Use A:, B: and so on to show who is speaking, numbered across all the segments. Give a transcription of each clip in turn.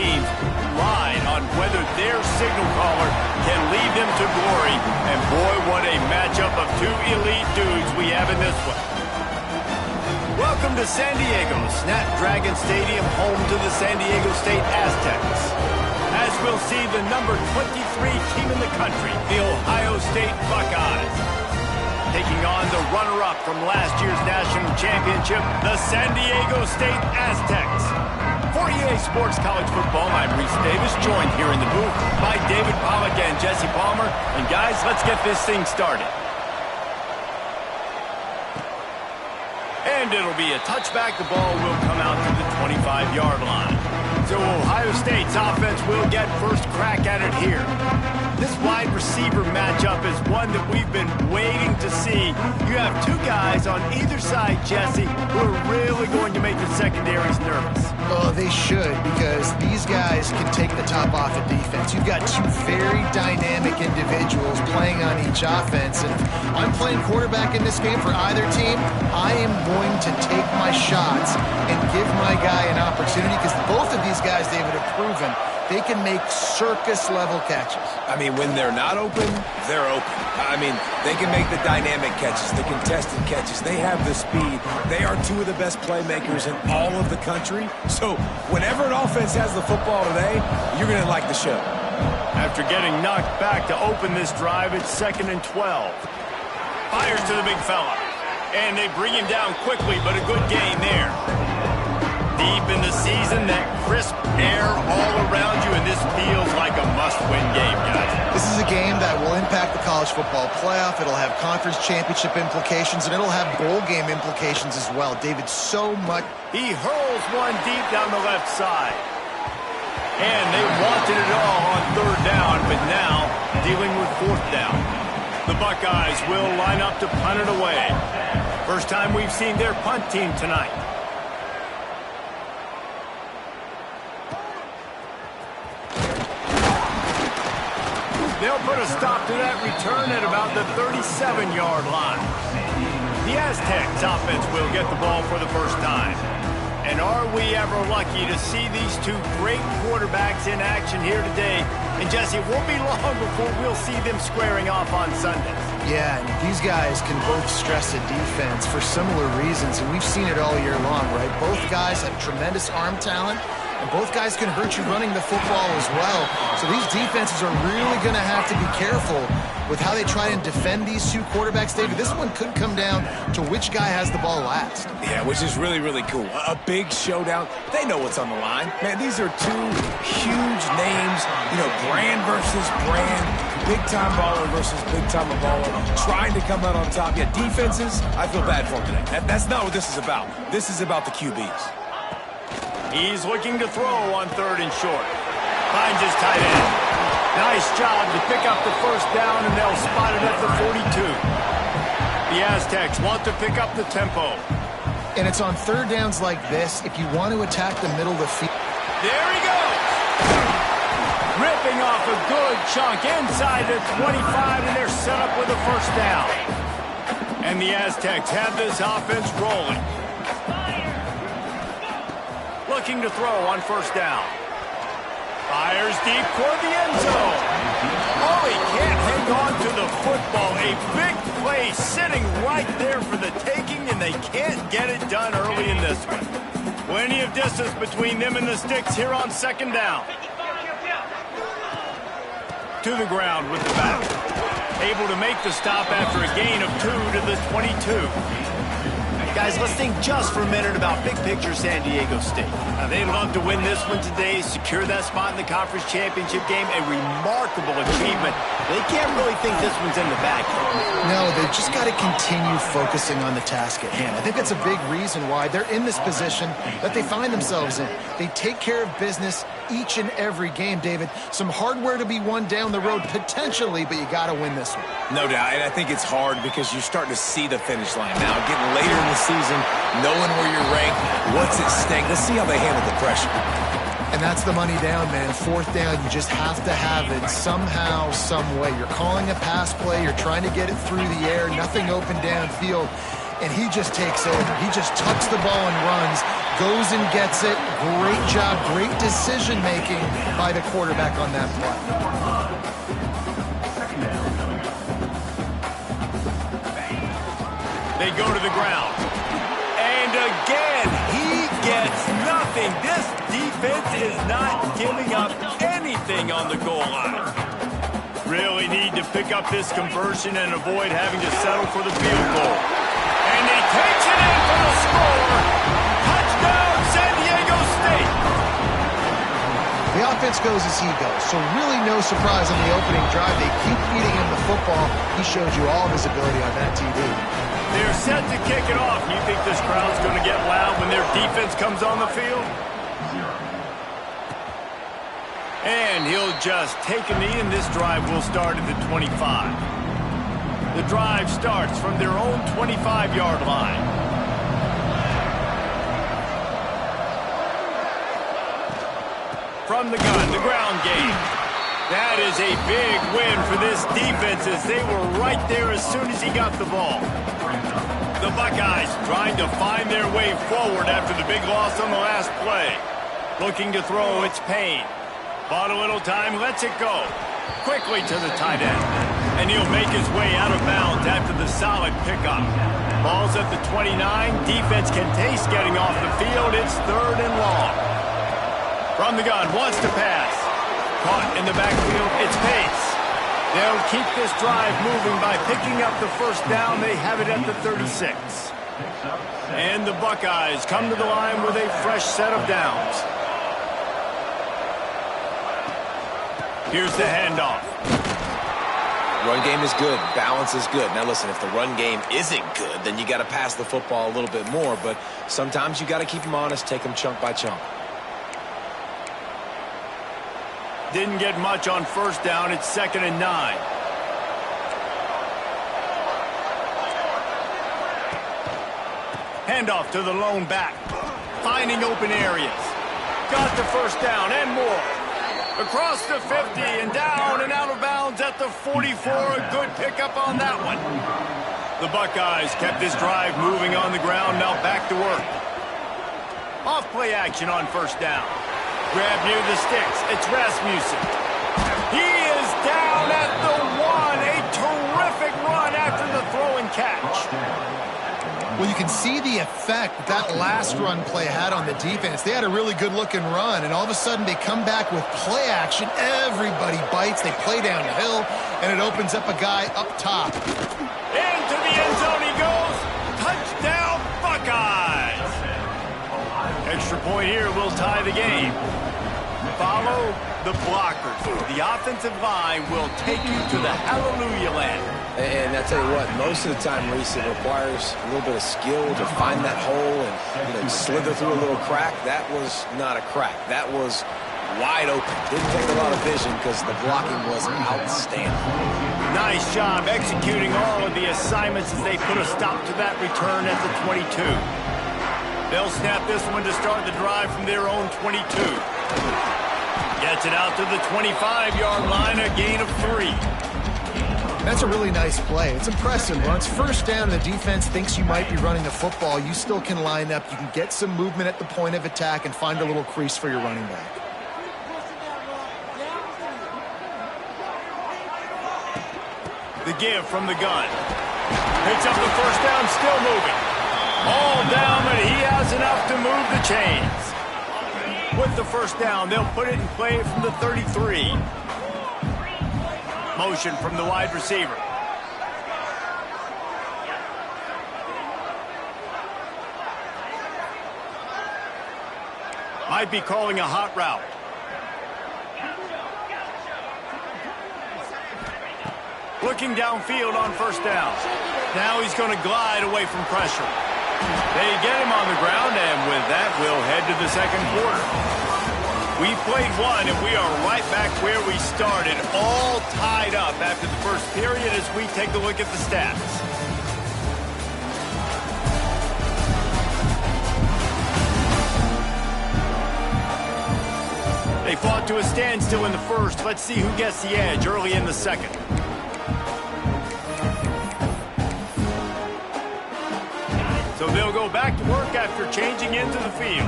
A: teams ride on whether their signal caller can lead them to glory. And boy, what a matchup of two elite dudes we have in this one. Welcome to San Diego, Snapdragon Stadium, home to the San Diego State Aztecs. As we'll see the number 23 team in the country, the Ohio State Buckeyes, taking on the runner-up from last year's national championship, the San Diego State Aztecs. For EA Sports College Football, I'm Reese Davis, joined here in the booth by David Pollack and Jesse Palmer. And guys, let's get this thing started. And it'll be a touchback. The ball will come out to the 25-yard line. So Ohio State's offense will get first crack at it here. This wide receiver matchup is one that we've been waiting to see. You have two guys on either side, Jesse, who are really going to make the secondaries nervous.
B: Oh, they should, because these guys can take the top off of defense. You've got two very dynamic individuals playing on each offense. And if I'm playing quarterback in this game for either team, I am going to take my shots and give my guy an opportunity, because both of these guys, David, have proven they can make circus-level catches.
C: I mean, when they're not open, they're open. I mean, they can make the dynamic catches, the contested catches. They have the speed. They are two of the best playmakers in all of the country. So whenever an offense has the football today, you're going to like the show.
A: After getting knocked back to open this drive, it's 2nd and 12. Fires to the big fella. And they bring him down quickly, but a good gain there. Deep in the season, that crisp air all around you, and this feels like a must-win game, guys.
B: This is a game that will impact the college football playoff. It'll have conference championship implications, and it'll have bowl game implications as well. David, so much.
A: He hurls one deep down the left side. And they wanted it all on 3rd down, but now dealing with 4th down. The Buckeyes will line up to punt it away. First time we've seen their punt team tonight. They'll put a stop to that return at about the 37-yard line. The Aztecs offense will get the ball for the first time. And are we ever lucky to see these two great quarterbacks in action here today? And Jesse, it won't be long before we'll see them squaring off on Sundays.
B: Yeah, and these guys can both stress a defense for similar reasons, and we've seen it all year long, right? Both guys have tremendous arm talent, and both guys can hurt you running the football as well. So these defenses are really going to have to be careful with how they try and defend these two quarterbacks. David, this one could come down to which guy has the ball last.
C: Yeah, which is really, really cool. A big showdown. They know what's on the line. Man, these are two huge names. You know, brand versus brand. Big-time baller versus big-time baller. Trying to come out on top. Yeah, defenses, I feel bad for them today. That's not what this is about. This is about the QBs.
A: He's looking to throw on 3rd and short. Finds his tight end. Nice job to pick up the first down, and they'll spot it at the 42. The Aztecs want to pick up the tempo.
B: And it's on 3rd downs like this, if you want to attack the middle of the field.
A: There he goes! Ripping off a good chunk inside the 25, and they're set up with a first down. And the Aztecs have this offense rolling. Looking to throw on 1st down. Fires deep toward the end zone. Oh, he can't hang on to the football. A big play sitting right there for the taking, and they can't get it done early in this one. Plenty of distance between them and the sticks here on 2nd down. To the ground with the back. Able to make the stop after a gain of 2 to the 22. Guys, let's think just for a minute about big picture San Diego State. Now, they'd love to win this one today, secure that spot in the conference championship game. A remarkable achievement. They can't really think this one's in the bag.
B: No, they've just got to continue focusing on the task at hand. I think that's a big reason why they're in this position that they find themselves in. They take care of business each and every game, David. Some hardware to be won down the road, potentially, but you got to win this one.
C: No doubt, and I think it's hard because you're starting to see the finish line now. Getting later in the season, knowing where you're ranked, what's at stake. Let's see how they handle the pressure.
B: And that's the money down, man. 4th down, you just have to have it somehow, some way. You're calling a pass play. You're trying to get it through the air. Nothing open downfield. and he just takes over. He just tucks the ball and runs, goes and gets it. Great job, great decision-making by the quarterback on that play.
A: They go to the ground. And again, he gets nothing. This defense is not giving up anything on the goal line. Really need to pick up this conversion and avoid having to settle for the field goal. And he takes it in for the score. Touchdown, San Diego State.
B: The offense goes as he goes, so really no surprise on the opening drive. They keep feeding him the football. He showed you all of his ability on that TV.
A: They're set to kick it off. You think this crowd's going to get loud when their defense comes on the field? And he'll just take a knee, and this drive will start at the 25. The drive starts from their own 25-yard line. From the gun, the ground game. That is a big win for this defense as they were right there as soon as he got the ball. The Buckeyes trying to find their way forward after the big loss on the last play. Looking to throw, it's Payne. Bought a little time, lets it go. Quickly to the tight end. And he'll make his way out of bounds after the solid pickup. Ball's at the 29. Defense can taste getting off the field. It's 3rd and long. From the gun, wants to pass. Caught in the backfield, it's Pace. They'll keep this drive moving by picking up the first down. They have it at the 36. And the Buckeyes come to the line with a fresh set of downs. Here's the handoff.
C: Run game is good. Balance is good. Now, listen, if the run game isn't good, then you got to pass the football a little bit more. But sometimes you got to keep them honest, take them chunk by chunk.
A: Didn't get much on first down. It's 2nd and 9. Handoff to the lone back. Finding open areas. Got the first down and more. Across the 50 and down and out of bounds at the 44. A good pickup on that one. The Buckeyes kept this drive moving on the ground. Now back to work. Off play action on first down. Grab near the sticks. It's Rasmussen. He is down at the 1. A terrific run after the throw and catch.
B: Well, you can see the effect that last run play had on the defense. They had a really good-looking run, and all of a sudden they come back with play action. Everybody bites. They play downhill, and it opens up a guy up top.
A: Into the end zone he goes. Touchdown, Buckeyes. Extra point here will tie the game. Follow the blockers. The offensive line will take you to the hallelujah land.
C: And I tell you what, most of the time, Reese, it requires a little bit of skill to find that hole and slither through a little crack. That was not a crack. That was wide open. Didn't take a lot of vision because the blocking was outstanding.
A: Nice job executing all of the assignments as they put a stop to that return at the 22. They'll snap this one to start the drive from their own 22. Gets it out to the 25-yard line, a gain of 3.
B: That's a really nice play. It's impressive. Once first down, the defense thinks you might be running the football. You still can line up. You can get some movement at the point of attack and find a little crease for your running back.
A: The give from the gun. Picks up the first down, still moving. All down, but he has enough to move the chains. With the first down, they'll put it in play from the 33. Motion from the wide receiver. Might be calling a hot route. Looking downfield on first down. Now he's going to glide away from pressure. They get him on the ground, and with that, we'll head to the second quarter. We played one, and we are right back where we started, all tied up after the first period as we take a look at the stats. They fought to a standstill in the first. Let's see who gets the edge early in the second. So they'll go back to work after changing into the field.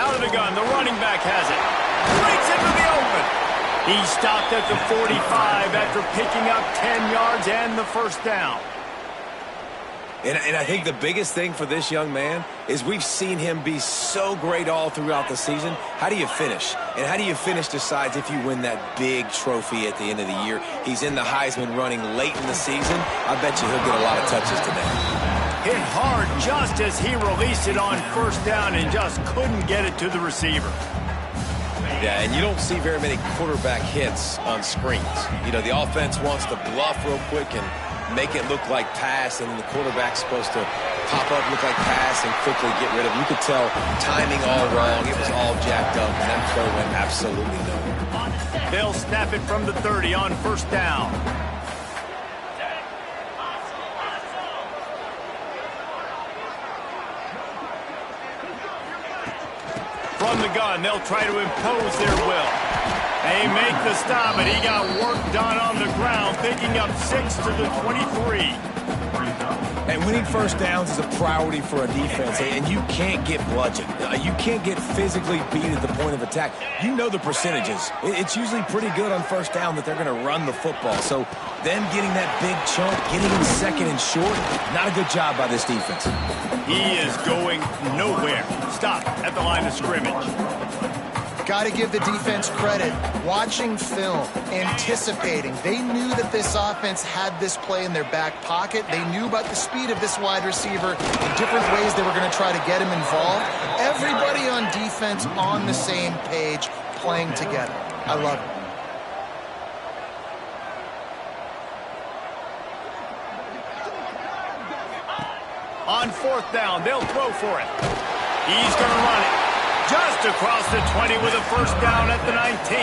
A: Out of the gun, the running back has it. Breaks into the open. He stopped at the 45 after picking up 10 yards and the first down.
C: And I think the biggest thing for this young man is we've seen him be so great all throughout the season. How do you finish? And how do you finish decides if you win that big trophy at the end of the year. He's in the Heisman running late in the season. I bet you he'll get a lot of touches today.
A: Hit hard just as he released it on first down and just couldn't get it to the receiver.
C: Yeah, and you don't see very many quarterback hits on screens. You know, the offense wants to bluff real quick and make it look like pass, and then the quarterback's supposed to pop up, look like pass, and quickly get rid of it. You could tell timing all wrong. It was all jacked up, and that throw went absolutely nowhere.
A: They'll snap it from the 30 on first down. From the gun, they'll try to impose their will. They make the stop, and he got work done on the ground, picking up 6 to the 23.
C: And winning first downs is a priority for a defense, and you can't get bludgeoned. You can't get physically beat at the point of attack. You know the percentages. It's usually pretty good on first down that they're going to run the football. So them getting that big chunk, getting in second and short, not a good job by this defense.
A: He is going nowhere. Stop at the line of scrimmage.
B: Got to give the defense credit. Watching film, anticipating. They knew that this offense had this play in their back pocket. They knew about the speed of this wide receiver and different ways they were going to try to get him involved. Everybody on defense on the same page, playing together. I love it.
A: On fourth down, they'll throw for it. He's going to run it. Just across the 20 with a first down at the 19.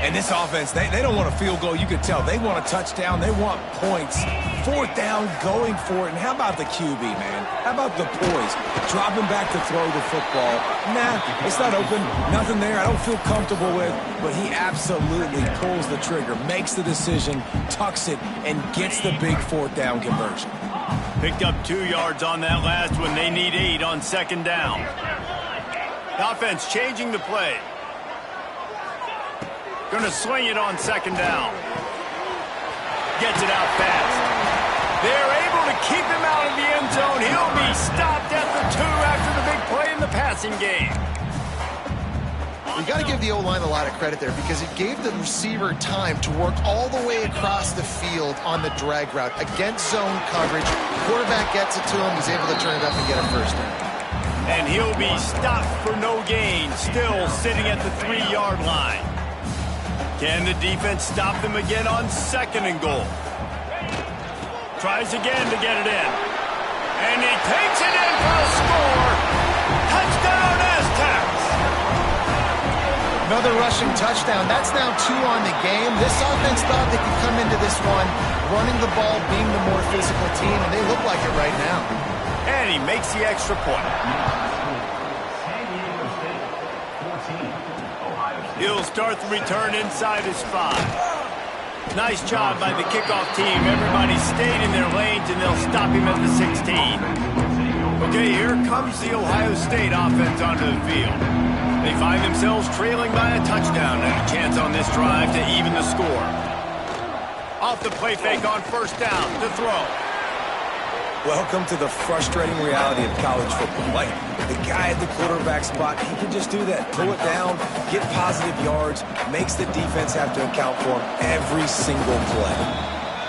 C: And this offense, they don't want a field goal. You could tell. They want a touchdown. They want points. Fourth down, going for it. And how about the QB, man? How about the poise? Dropping back to throw the football. Nah, it's not open. Nothing there I don't feel comfortable with. But he absolutely pulls the trigger, makes the decision, tucks it, and gets the big fourth down conversion.
A: Picked up 2 yards on that last one. They need 8 on second down. The offense changing the play. Going to swing it on second down. Gets it out fast. They're able to keep him out of the end zone. He'll be stopped at the 2 after the big play in the passing game.
B: You got to give the O-line a lot of credit there because it gave the receiver time to work all the way across the field on the drag route against zone coverage. Quarterback gets it to him. He's able to turn it up and get a first down.
A: And he'll be stopped for no gain, still sitting at the 3-yard line. Can the defense stop them again on second and goal? Tries again to get it in. And he takes it in for a score. Touchdown, Aztecs!
B: Another rushing touchdown. That's now 2 on the game. This offense thought they could come into this one running the ball, being the more physical team, and they look like it right now.
A: And he makes the extra point. He'll start the return inside his 5. Nice job by the kickoff team. Everybody stayed in their lanes, and they'll stop him at the 16. Okay, here comes the Ohio State offense onto the field. They find themselves trailing by a touchdown and a chance on this drive to even the score. Off the play fake on first down to throw.
C: Welcome to the frustrating reality of college football. Like, the guy at the quarterback spot, he can just do that. Pull it down, get positive yards, makes the defense have to account for him every single play.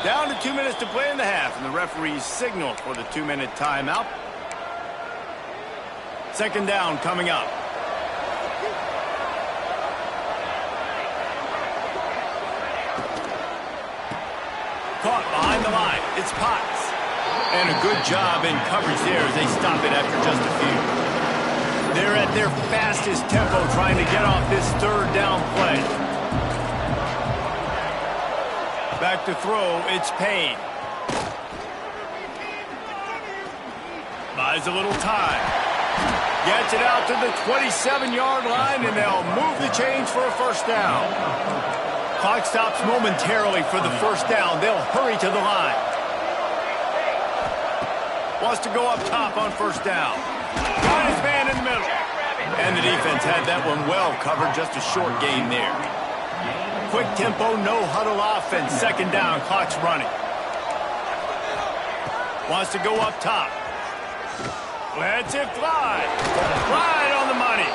A: Down to 2 minutes to play in the half, and the referees signal for the 2-minute timeout. Second down coming up. Caught behind the line. It's Potts. And a good job in coverage there as they stop it after just a few. They're at their fastest tempo trying to get off this third down play. Back to throw, it's Payne. Buys a little time. Gets it out to the 27-yard line, and they'll move the chains for a first down. Clock stops momentarily for the first down. They'll hurry to the line. Wants to go up top on first down. Got his man in the middle. And the defense had that one well covered. Just a short gain there. Quick tempo, no huddle offense. Second down, clock's running. Wants to go up top. Lets it fly. Right on the money.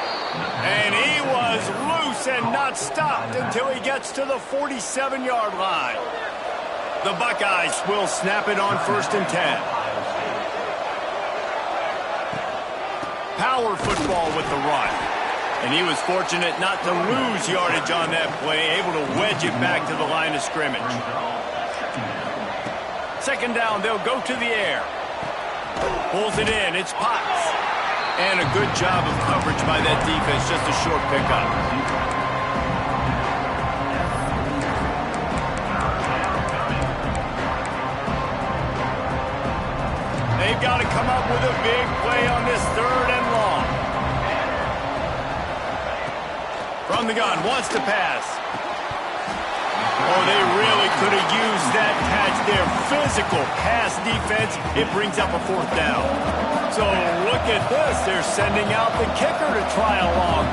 A: And he was loose and not stopped until he gets to the 47-yard line. The Buckeyes will snap it on 1st and 10. Power football with the run. And he was fortunate not to lose yardage on that play, able to wedge it back to the line of scrimmage. Second down, they'll go to the air. Pulls it in, it's Potts. And a good job of coverage by that defense, just a short pickup. They've got to come up with a big play on this 3rd and long. From the gun, wants to pass. Oh, they really could have used that catch there. Physical pass defense. It brings up a 4th down. So look at this. They're sending out the kicker to try along.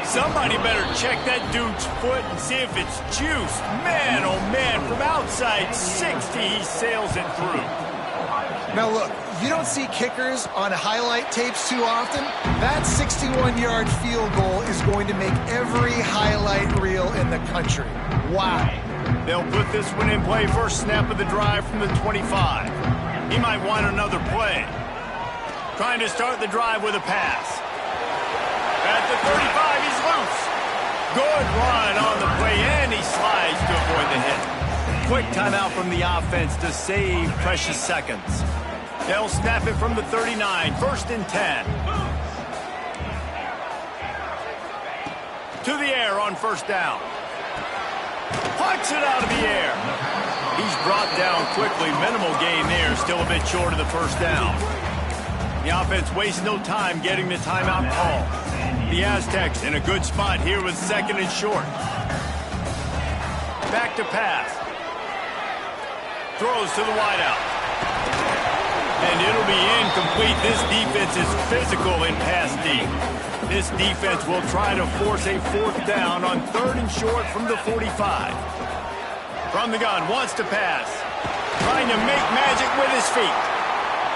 A: Somebody better check that dude's foot and see if it's juiced. Man, oh man, from outside 60, he sails it through.
B: Now look, you don't see kickers on highlight tapes too often. That 61-yard field goal is going to make every highlight reel in the country. Wow.
A: They'll put this one in play. First snap of the drive from the 25. He might want another play. Trying to start the drive with a pass. At the 35, he's loose. Good run on the play, and he slides to avoid the hit. Quick timeout from the offense to save precious seconds. They'll snap it from the 39, 1st and 10. To the air on 1st down. Pucks it out of the air. He's brought down quickly. Minimal gain there. Still a bit short of the 1st down. The offense wastes no time getting the timeout call. The Aztecs in a good spot here with 2nd and short. Back to pass. Throws to the wideout. And it'll be incomplete. This defense is physical in pass deep. This defense will try to force a 4th down on 3rd and short from the 45. From the gun, wants to pass. Trying to make magic with his feet.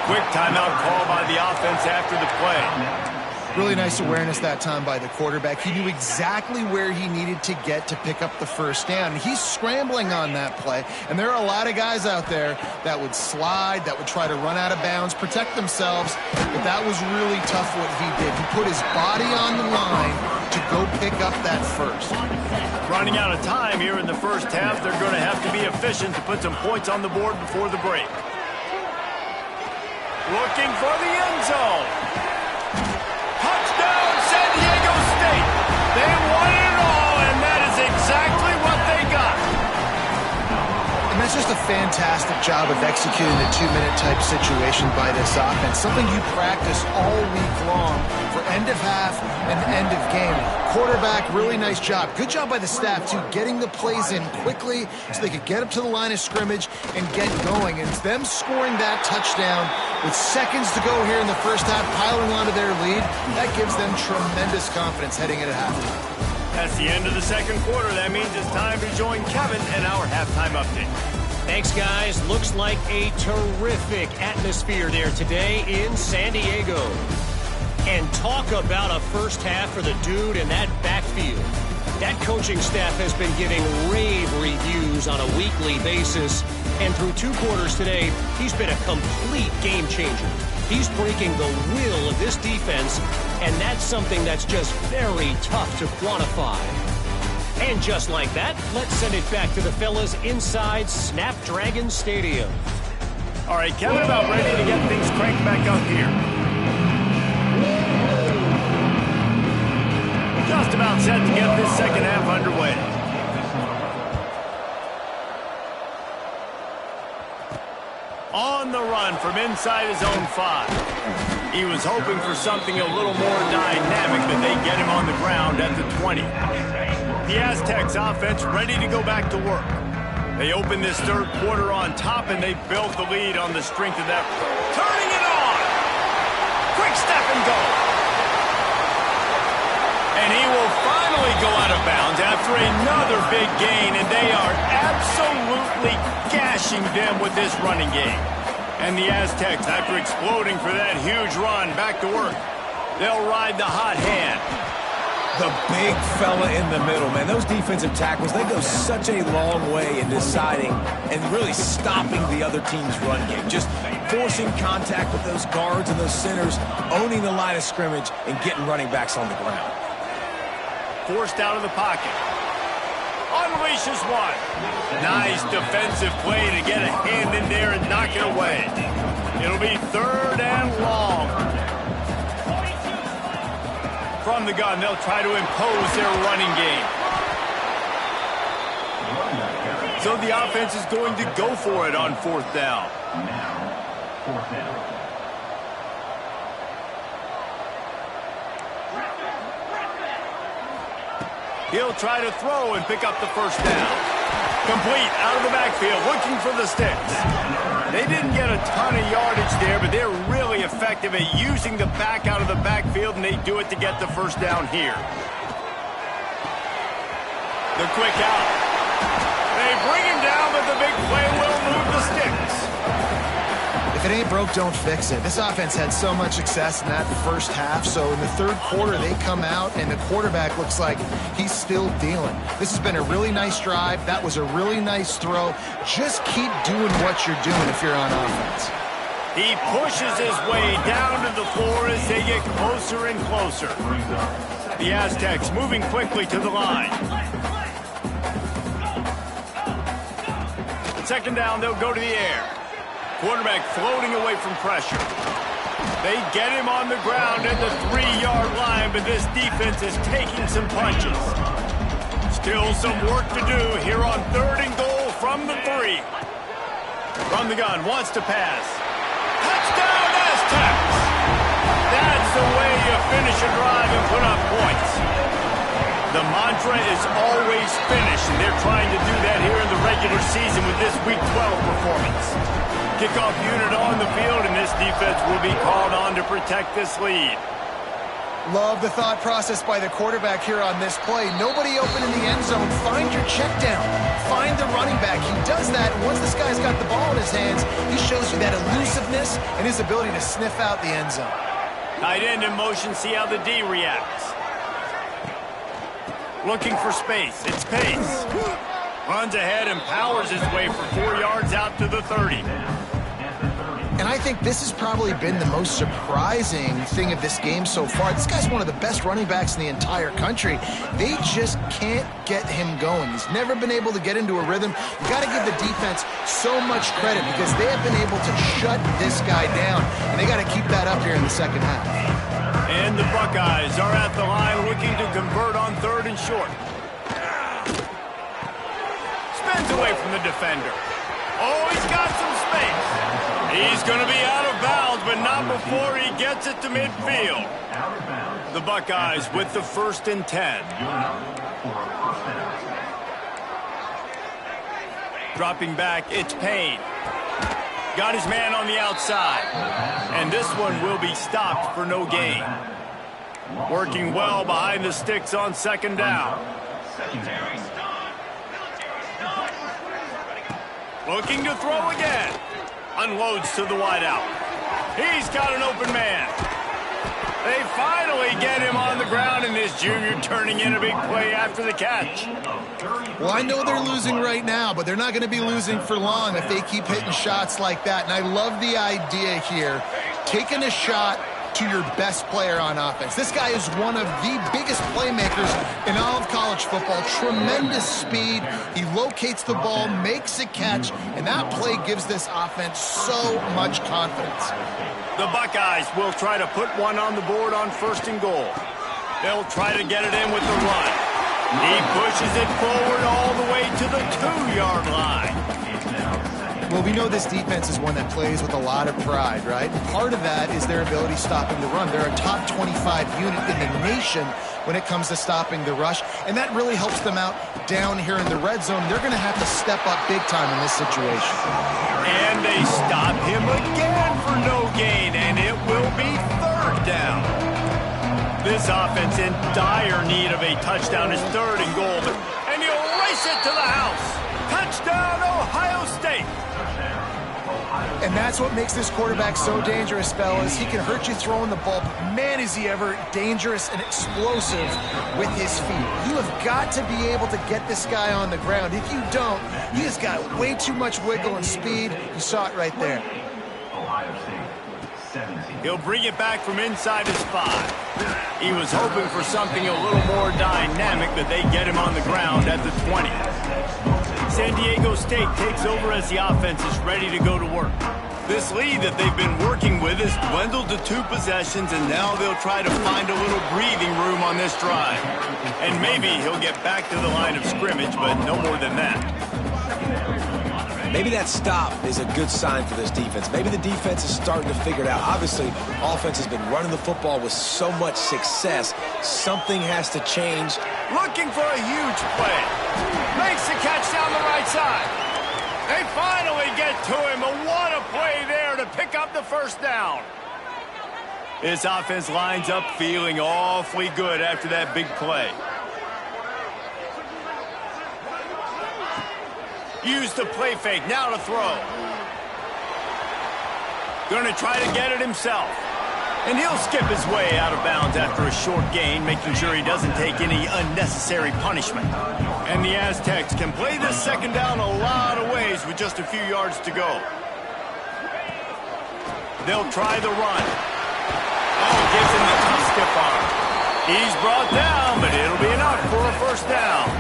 A: Quick timeout call by the offense after the play.
B: Really nice awareness that time by the quarterback. He knew exactly where he needed to get to pick up the 1st down. He's scrambling on that play, and there are a lot of guys out there that would slide, that would try to run out of bounds, protect themselves, but that was really tough what he did. He put his body on the line to go pick up that 1st.
A: Running out of time here in the 1st half. They're going to have to be efficient to put some points on the board before the break. Looking for the end zone. Touchdown, San Diego State. They won it all, and that is exactly what they got.
B: And that's just a fantastic job of executing the 2-minute type situation by this offense. Something you practice all week long for end of half and end of game. Quarterback, really nice job. Good job by the staff, too, getting the plays in quickly so they could get up to the line of scrimmage and get going. And it's them scoring that touchdown with seconds to go here in the 1st half, piling onto their lead. That gives them tremendous confidence heading into halftime.
A: That's the end of the 2nd quarter. That means it's time to join Kevin in our halftime update.
D: Thanks, guys. Looks like a terrific atmosphere there today in San Diego. And talk about a 1st half for the dude in that backfield. That coaching staff has been giving rave reviews on a weekly basis. And through 2 quarters today, he's been a complete game changer. He's breaking the will of this defense, and that's something that's just very tough to quantify. And just like that, let's send it back to the fellas inside Snapdragon Stadium.
A: All right, Kevin, about ready to get things cranked back up here. Just about set to get this 2nd half underway. On the run from inside his own 5. He was hoping for something a little more dynamic, but they get him on the ground at the 20. The Aztecs offense ready to go back to work. They open this third quarter on top, and they built the lead on the strength of that. Turning it on! Quick step and go! And he will finally go out of bounds after another big gain, and they are absolutely gashing them with this running game. And the Aztecs, after exploding for that huge run, back to work. They'll ride the hot hand.
C: The big fella in the middle, man. Those defensive tackles, they go such a long way in deciding and really stopping the other team's run game. Just forcing contact with those guards and those centers, owning the line of scrimmage, and getting running backs on the ground.
A: Forced out of the pocket. Unleashes one. Nice defensive play to get a hand in there and knock it away. It'll be 3rd and long. From the gun, they'll try to impose their running game. So the offense is going to go for it on 4th down. He'll try to throw and pick up the 1st down. Complete out of the backfield, looking for the sticks. They didn't get a ton of yardage there, but they're really effective at using the back out of the backfield, and they do it to get the 1st down here. The quick out. They bring him down, but the big play will move the sticks.
B: If it ain't broke, don't fix it. This offense had so much success in that first half, so in the third quarter, they come out, and the quarterback looks like he's still dealing. This has been a really nice drive. That was a really nice throw. Just keep doing what you're doing if you're on offense.
A: He pushes his way down to the floor as they get closer and closer. The Aztecs moving quickly to the line. 2nd down, they'll go to the air. Quarterback floating away from pressure. They get him on the ground at the 3-yard line, but this defense is taking some punches. Still some work to do here on 3rd and goal from the 3. From the gun, wants to pass. Touchdown, Aztecs! That's the way you finish a drive and put up points. The mantra is always finish, and they're trying to do that here in the regular season with this Week 12 performance. Kickoff unit on the field, and this defense will be called on to protect this lead.
B: Love the thought process by the quarterback here on this play. Nobody open in the end zone. Find your check down. Find the running back. He does that, and once this guy's got the ball in his hands, he shows you that elusiveness and his ability to sniff out the end zone.
A: Tight end in motion, see how the D reacts. Looking for space. It's Pace. Runs ahead and powers his way for 4 yards out to the 30.
B: And I think this has probably been the most surprising thing of this game so far. This guy's one of the best running backs in the entire country. They just can't get him going. He's never been able to get into a rhythm. You got to give the defense so much credit because they have been able to shut this guy down, and they got to keep that up here in the 2nd half.
A: And the Buckeyes are at the line looking to convert on 3rd and short. Spins away from the defender. Oh, he's got some space. He's going to be out of bounds, but not before he gets it to midfield. The Buckeyes with the 1st and 10. Dropping back, it's Payne. Got his man on the outside. And this one will be stopped for no gain. Working well behind the sticks on 2nd down. Looking to throw again. Unloads to the wideout. He's got an open man. They finally get him on the ground, and this junior turning in a big play after the catch.
B: Well, I know they're losing right now, but they're not going to be losing for long if they keep hitting shots like that. And I love the idea here, taking a shot to your best player on offense. This guy is one of the biggest playmakers in all of college football. Tremendous speed. He locates the ball, makes a catch, and that play gives this offense so much confidence.
A: The Buckeyes will try to put one on the board on 1st and goal. They'll try to get it in with the run. He pushes it forward all the way to the 2-yard line.
B: Well, we know this defense is one that plays with a lot of pride, right? Part of that is their ability stopping the run. They're a top 25 unit in the nation when it comes to stopping the rush, and that really helps them out down here in the red zone. They're going to have to step up big time in this situation.
A: And they stop him again for no gain, and it will be third down. This offense in dire need of a touchdown is third and goal, and he'll race it to the house. Touchdown, Ohio State.
B: And that's what makes this quarterback so dangerous, fellas. He can hurt you throwing the ball, but man, is he ever dangerous and explosive with his feet. You have got to be able to get this guy on the ground. If you don't, he has got way too much wiggle and speed. You saw it right there.
A: He'll bring it back from inside his 5. He was hoping for something a little more dynamic, but they get him on the ground at the 20. San Diego State takes over as the offense is ready to go to work. This lead that they've been working with has dwindled to 2 possessions, and now they'll try to find a little breathing room on this drive. And maybe he'll get back to the line of scrimmage, but no more than that.
C: Maybe that stop is a good sign for this defense. Maybe the defense is starting to figure it out. Obviously, offense has been running the football with so much success. Something has to change.
A: Looking for a huge play. Makes the catch down the right side. They finally get to him. And what a play there to pick up the first down. This offense lines up feeling awfully good after that big play. Use the play fake, now to throw. Going to try to get it himself. And he'll skip his way out of bounds after a short gain, making sure he doesn't take any unnecessary punishment. And the Aztecs can play this second down a lot of ways with just a few yards to go. They'll try the run. Oh, gives him the tough stiff arm. He's brought down, but it'll be enough for a first down.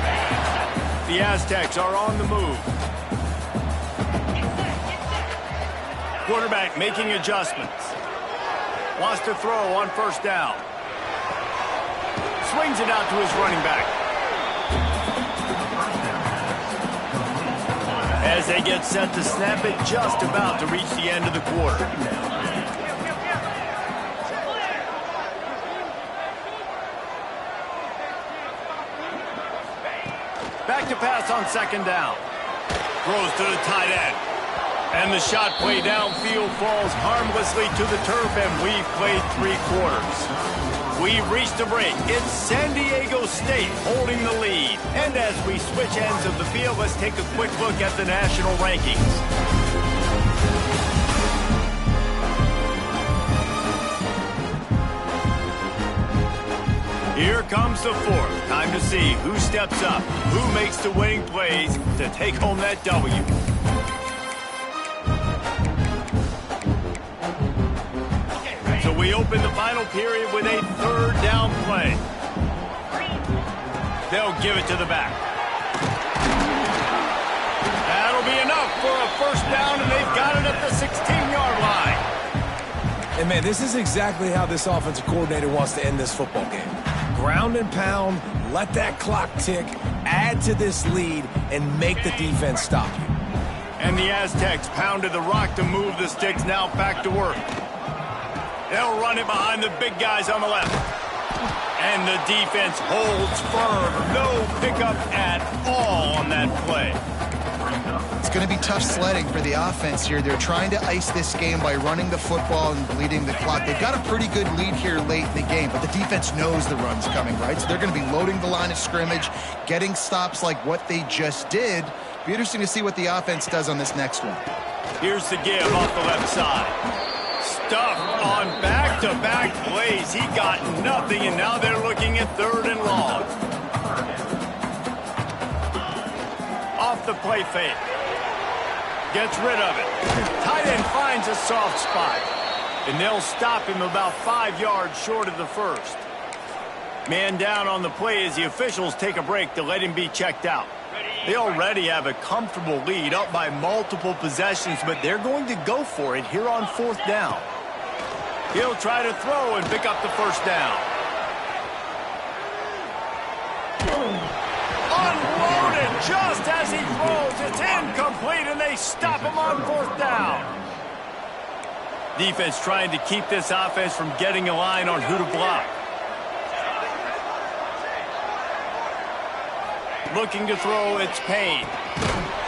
A: The Aztecs are on the move. Quarterback making adjustments. Wants to throw on first down. Swings it out to his running back. As they get set to snap it, just about to reach the end of the quarter. Back to pass on second down. Throws to the tight end. And the shot play downfield falls harmlessly to the turf, and we've played 3 quarters. We've reached a break. It's San Diego State holding the lead. And as we switch ends of the field, let's take a quick look at the national rankings. Here comes the 4th. Time to see who steps up, who makes the winning plays to take home that W. So we open the final period with a third down play. They'll give it to the back. That'll be enough for a first down, and they've got it at the 16-yard line.
C: And, man, this is exactly how this offensive coordinator wants to end this football game. Ground and pound, let that clock tick, add to this lead, and make the defense stop you.
A: And the Aztecs pounded the rock to move the sticks, now back to work. They'll run it behind the big guys on the left. And the defense holds firm. No pickup at all on that play.
B: It's going to be tough sledding for the offense here. They're trying to ice this game by running the football and bleeding the clock. They've got a pretty good lead here late in the game, but the defense knows the run's coming, right? So they're going to be loading the line of scrimmage, getting stops like what they just did. Be interesting to see what the offense does on this next one.
A: Here's the give off the left side. Stuffed on back-to-back plays. He got nothing, and now they're looking at 3rd and long. Off the play fake. Gets rid of it. Tight end finds a soft spot. And they'll stop him about 5 yards short of the first. Man down on the play as the officials take a break to let him be checked out. They already have a comfortable lead up by multiple possessions, but they're going to go for it here on 4th down. He'll try to throw and pick up the first down. Unloaded just as he throws. It's incomplete, and they stop him on 4th down. Defense trying to keep this offense from getting a line on who to block. Looking to throw, it's Payne.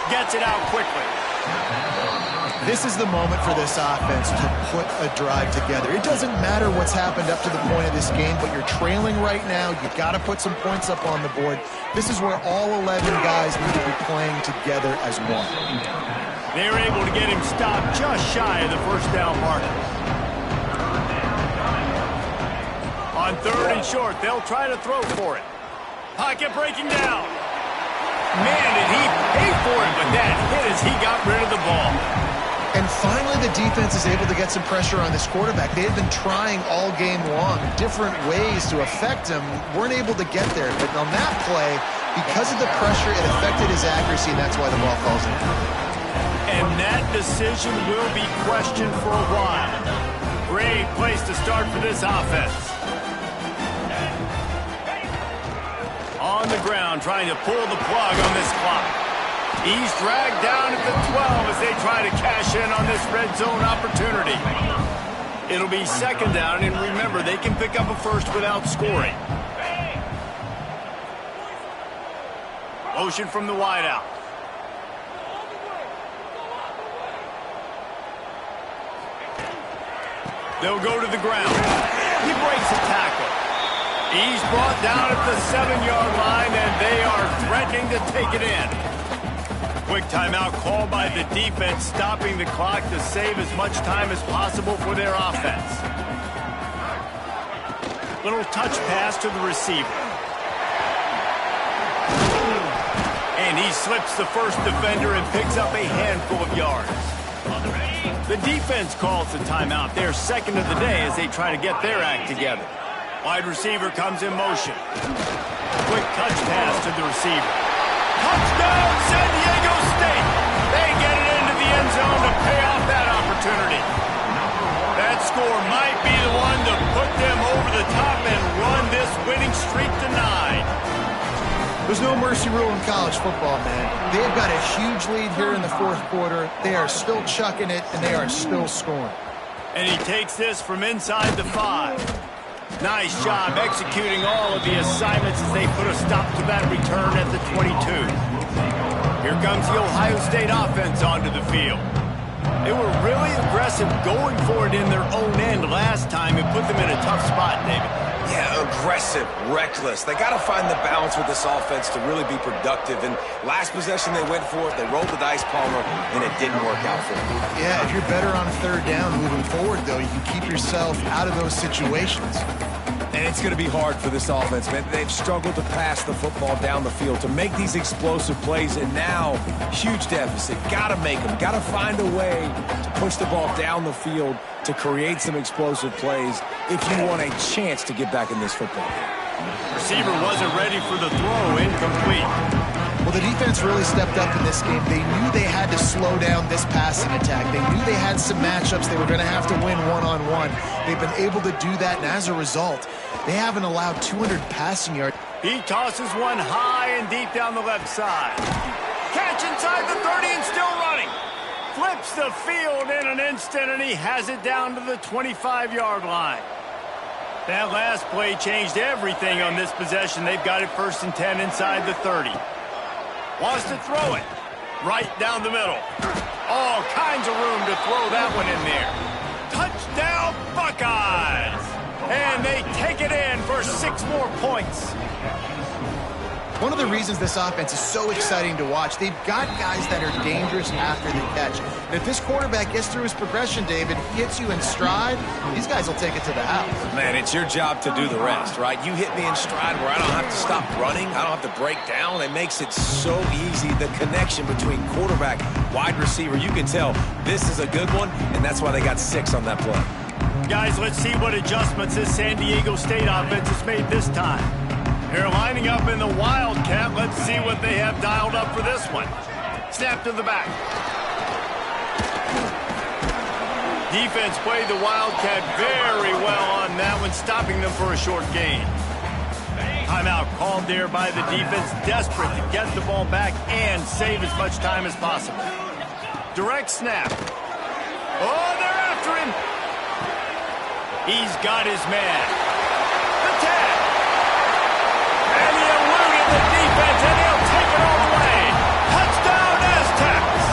A: Gets it out quickly.
B: This is the moment for this offense to put a drive together. It doesn't matter what's happened up to the point of this game, but you're trailing right now. You've got to put some points up on the board. This is where all 11 guys need to be playing together as one.
A: They're able to get him stopped just shy of the 1st down marker. On 3rd and short, they'll try to throw for it. Pocket breaking down. Man, did he pay for it, but that hit as he got rid of the ball.
B: And finally, the defense is able to get some pressure on this quarterback. They had been trying all game long, different ways to affect him, weren't able to get there. But on that play, because of the pressure, it affected his accuracy, and that's why the ball falls in.
A: And that decision will be questioned for a while. Great place to start for this offense. On the ground, trying to pull the plug on this clock. He's dragged down at the 12 as they try to cash in on this red zone opportunity. It'll be 2nd down, and remember, they can pick up a first without scoring. Motion from the wideout. They'll go to the ground. He breaks a tackle. He's brought down at the 7-yard line, and they are threatening to take it in. Quick timeout called by the defense, stopping the clock to save as much time as possible for their offense. Little touch pass to the receiver. And he slips the first defender and picks up a handful of yards. The defense calls the timeout. They're 2nd of the day as they try to get their act together. Wide receiver comes in motion. Quick touch pass to the receiver. Touchdown, San Diego State! They get it into the end zone to pay off that opportunity. That score might be the one to put them over the top and run this winning streak to 9.
B: There's no mercy rule in college football, man. They've got a huge lead here in the 4th quarter. They are still chucking it, and they are still scoring.
A: And he takes this from inside the 5. Nice job executing all of the assignments as they put a stop to that return at the 22. Here comes the Ohio State offense onto the field. They were really aggressive going for it in their own end last time and put them in a tough spot, David.
C: Yeah, aggressive, reckless. They got to find the balance with this offense to really be productive. And last possession they went for it, they rolled the dice, Palmer, and it didn't work out for them.
B: Yeah, if you're better on 3rd down moving forward, though, you can keep yourself out of those situations.
C: And it's going to be hard for this offense, man. They've struggled to pass the football down the field, to make these explosive plays, and now, huge deficit. Got to make them. Got to find a way to push the ball down the field to create some explosive plays if you want a chance to get back in this football game.
A: Receiver wasn't ready for the throw, incomplete.
B: Well, the defense really stepped up in this game. They knew they had to slow down this passing attack. They knew they had some matchups they were going to have to win one-on-one. They've been able to do that, and as a result, they haven't allowed 200 passing yards.
A: He tosses one high and deep down the left side. Catch inside the 30 and still running. Flips the field in an instant, and he has it down to the 25-yard line. That last play changed everything on this possession. They've got it 1st and 10 inside the 30. Wants to throw it right down the middle. All kinds of room to throw that one in there. Touchdown, Buckeyes! And they take it in for 6 more points.
B: One of the reasons this offense is so exciting to watch, they've got guys that are dangerous after the catch. And if this quarterback gets through his progression, David, hits you in stride, these guys will take it to the house.
C: Man, it's your job to do the rest, right? You hit me in stride where I don't have to stop running. I don't have to break down. It makes it so easy. The connection between quarterback, wide receiver, you can tell this is a good one, and that's why they got 6 on that play.
A: Guys, let's see what adjustments this San Diego State offense has made this time. They're lining up in the Wildcat. Let's see what they have dialed up for this one. Snap to the back. Defense played the Wildcat very well on that one, stopping them for a short gain. Timeout called there by the defense, desperate to get the ball back and save as much time as possible. Direct snap. Oh, they're after him. He's got his man. The tag. And he eluded the defense, and he'll take it all the way. Touchdown, Aztecs.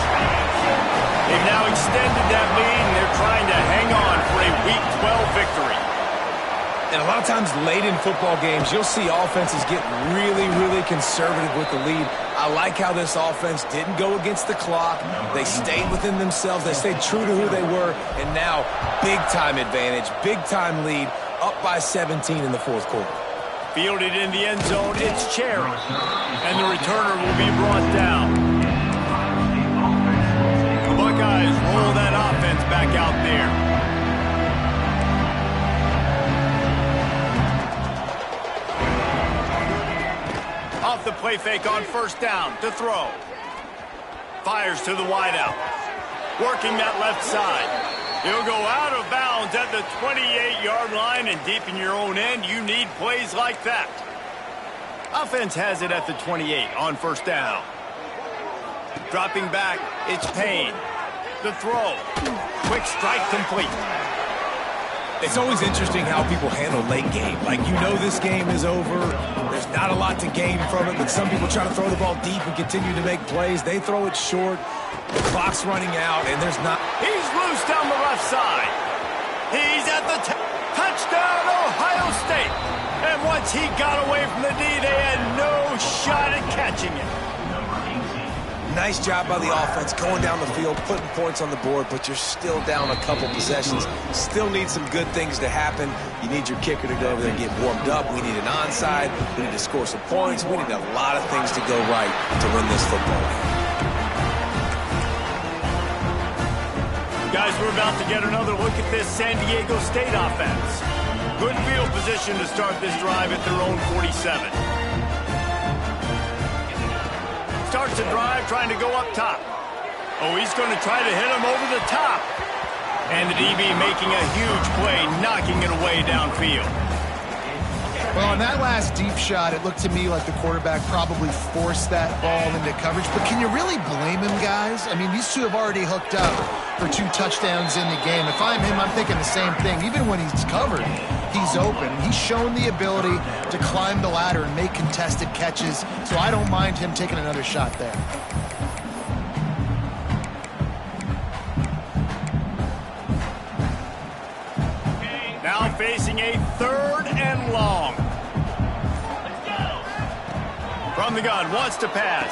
A: They've now extended that lead, and they're trying to hang on for a Week 12 victory.
C: And a lot of times late in football games, you'll see offenses get really, really conservative with the lead. I like how this offense didn't go against the clock. They stayed within themselves. They stayed true to who they were. And now, big-time advantage, big-time lead, up by 17 in the fourth quarter.
A: Fielded in the end zone, it's Cherry. And the returner will be brought down. The Buckeyes roll that offense back out there. Off the play fake on first down to throw. Fires to the wideout. Working that left side. He'll go out of bounds at the 28-yard line, and deep in your own end, you need plays like that. Offense has it at the 28 on first down. Dropping back, it's Payne. The throw. Quick strike complete.
C: It's always interesting how people handle late game. Like, you know this game is over. There's not a lot to gain from it, but some people try to throw the ball deep and continue to make plays. They throw it short. The clock's running out, and there's not...
A: He's loose down the left side. He's at the touchdown, Ohio State. And once he got away from the D, they had no shot at catching it.
C: Nice job by the offense going down the field, putting points on the board, but you're still down a couple possessions. Still need some good things to happen. You need your kicker to go over there and get warmed up. We need an onside. We need to score some points. We need a lot of things to go right to win this football game.
A: Guys, we're about to get another look at this San Diego State offense. Good field position to start this drive at their own 47. Starts the drive trying to go up top. Oh, he's going to try to hit him over the top. And the DB making a huge play, knocking it away downfield.
B: Well, on that last deep shot, it looked to me like the quarterback probably forced that ball into coverage. But can you really blame him, guys? I mean, these two have already hooked up for 2 touchdowns in the game. If I'm him, I'm thinking the same thing. Even when he's covered, he's open. He's shown the ability to climb the ladder and make contested catches, so I don't mind him taking another shot there.
A: Now facing a 3rd and long. From the gun, wants to pass.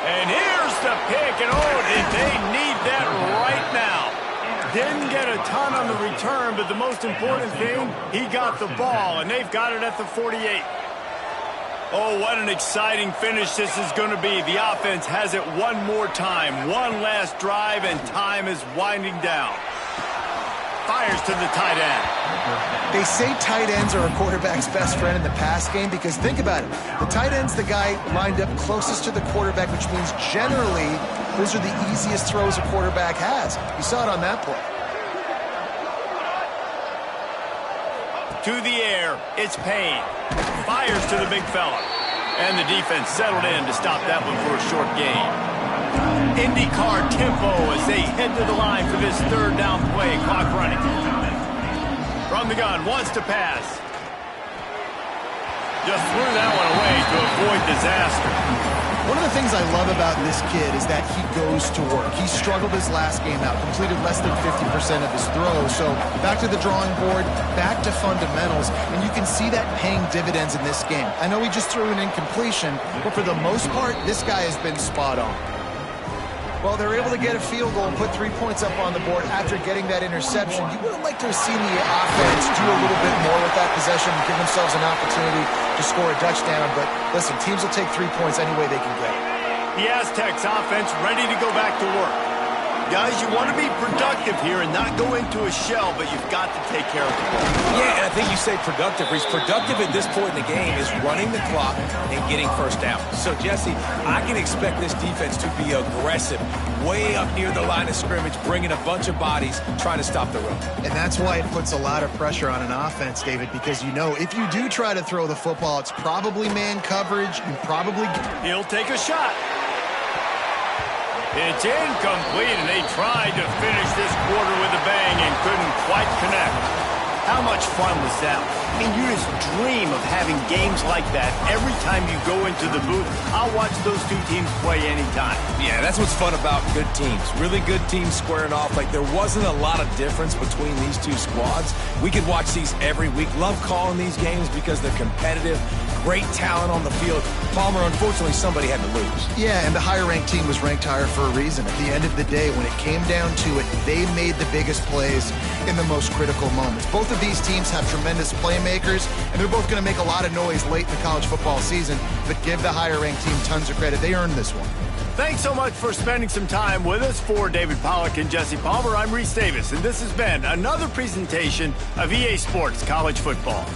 A: And here's the pick, and oh, did they need that right now. Didn't get a ton on the return, but the most important thing, he got the ball, and they've got it at the 48. Oh, what an exciting finish this is going to be. The offense has it one more time. One last drive, and time is winding down. Fires to the tight end.
B: They say tight ends are a quarterback's best friend in the pass game because think about it. The tight end's the guy lined up closest to the quarterback, which means generally those are the easiest throws a quarterback has. You saw it on that play.
A: To the air, it's Payne. Fires to the big fella. And the defense settled in to stop that one for a short gain. IndyCar tempo as they head to the line for this 3rd down play. Clock running. From the gun, wants to pass. Just threw that one away to avoid disaster.
B: One of the things I love about this kid is that he goes to work. He struggled his last game out, completed less than 50% of his throws. So back to the drawing board, back to fundamentals, and you can see that paying dividends in this game. I know he just threw an incompletion, but for the most part, this guy has been spot on. Well, they're able to get a field goal and put 3 points up on the board after getting that interception. You would have liked to have seen the offense do a little bit more with that possession and give themselves an opportunity to score a touchdown. But listen, teams will take 3 points any way they can get it.
A: The Aztecs offense ready to go back to work. Guys, you want to be productive here and not go into a shell, but you've got to take care of the ball.
C: Yeah, and I think you say productive. He's productive at this point in the game is running the clock and getting first down. So, Jesse, I can expect this defense to be aggressive, way up near the line of scrimmage, bringing a bunch of bodies, trying to stop the run.
B: And that's why it puts a lot of pressure on an offense, David, because you know if you do try to throw the football, it's probably man coverage. You probably...
A: He'll take a shot. It's incomplete, and they tried to finish this quarter with a bang and couldn't quite connect. How much fun was that? I mean, you just dream of having games like that every time you go into the booth. I'll watch those two teams play anytime.
C: Yeah, that's what's fun about good teams. Really good teams squaring off. Like, there wasn't a lot of difference between these two squads. We could watch these every week. Love calling these games because they're competitive. Great talent on the field. Palmer, unfortunately, somebody had to lose.
B: Yeah, and the higher-ranked team was ranked higher for a reason. At the end of the day, when it came down to it, they made the biggest plays in the most critical moments. Both of these teams have tremendous playmakers, and they're both going to make a lot of noise late in the college football season, but give the higher-ranked team tons of credit. They earned this one.
A: Thanks so much for spending some time with us. For David Pollack and Jesse Palmer, I'm Reese Davis, and this has been another presentation of EA Sports College Football.